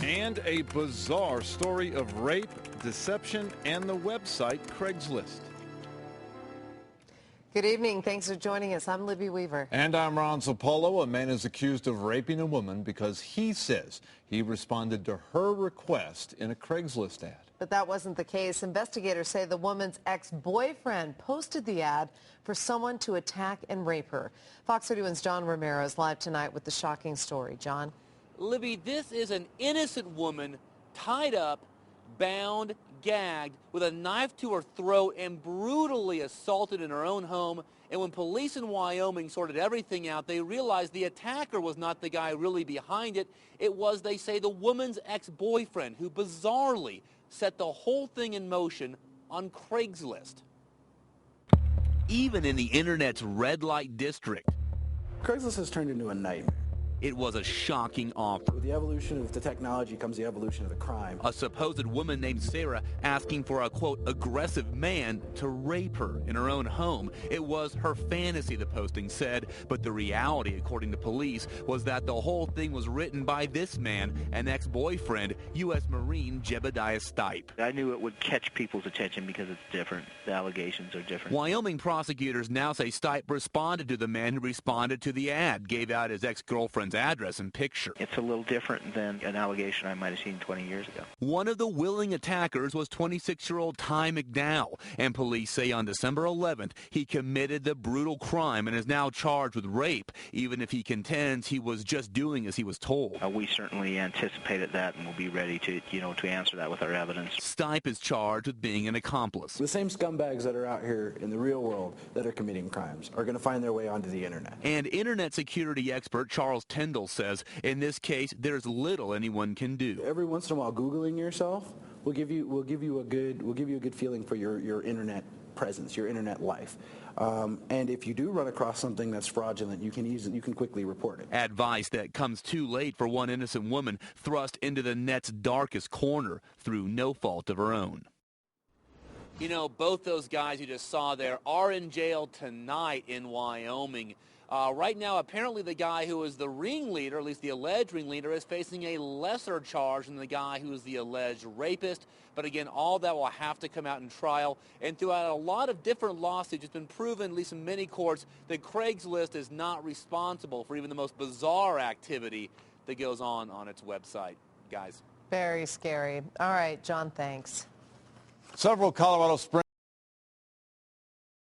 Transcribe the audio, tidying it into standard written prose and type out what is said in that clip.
And a bizarre story of rape, deception, and the website Craigslist. Good evening. Thanks for joining us. I'm Libby Weaver. And I'm Ron Zapolo. A man is accused of raping a woman because he says he responded to her request in a Craigslist ad. But that wasn't the case. Investigators say the woman's ex-boyfriend posted the ad for someone to attack and rape her. Fox 31's John Romero is live tonight with the shocking story. John? Libby, this is an innocent woman tied up, bound, gagged, with a knife to her throat and brutally assaulted in her own home. And when police in Wyoming sorted everything out, they realized the attacker was not the guy really behind it. It was, they say, the woman's ex-boyfriend who bizarrely set the whole thing in motion on Craigslist. Even in the internet's red light district, Craigslist has turned into a nightmare. It was a shocking offer. With the evolution of the technology comes the evolution of the crime. A supposed woman named Sara asking for a, quote, aggressive man to rape her in her own home. It was her fantasy, the posting said, but the reality, according to police, was that the whole thing was written by this man, an ex-boyfriend, U.S. Marine Jebediah Stipe. I knew it would catch people's attention because it's different. The allegations are different. Wyoming prosecutors now say Stipe responded to the man who responded to the ad, gave out his ex-girlfriend's address and picture. It's a little different than an allegation I might have seen 20 years ago. One of the willing attackers was 26-year-old Ty McDowell, and police say on December 11th he committed the brutal crime and is now charged with rape, even if he contends he was just doing as he was told. We certainly anticipated that and will be ready to answer that with our evidence. Stipe is charged with being an accomplice. The same scumbags that are out here in the real world that are committing crimes are going to find their way onto the internet. And internet security expert Charles Tendell says in this case there's little anyone can do. Every once in a while, Googling yourself will give you a good feeling for your internet presence, your internet life. And if you do run across something that's fraudulent, you can quickly report it. Advice that comes too late for one innocent woman thrust into the net's darkest corner through no fault of her own. You know, both those guys you just saw there are in jail tonight in Wyoming. Right now, apparently the guy who is the ringleader, at least the alleged ringleader, is facing a lesser charge than the guy who is the alleged rapist. But again, all that will have to come out in trial. And throughout a lot of different lawsuits, it's been proven, at least in many courts, that Craigslist is not responsible for even the most bizarre activity that goes on its website. Guys. Very scary. All right, John, thanks. Several Colorado Springs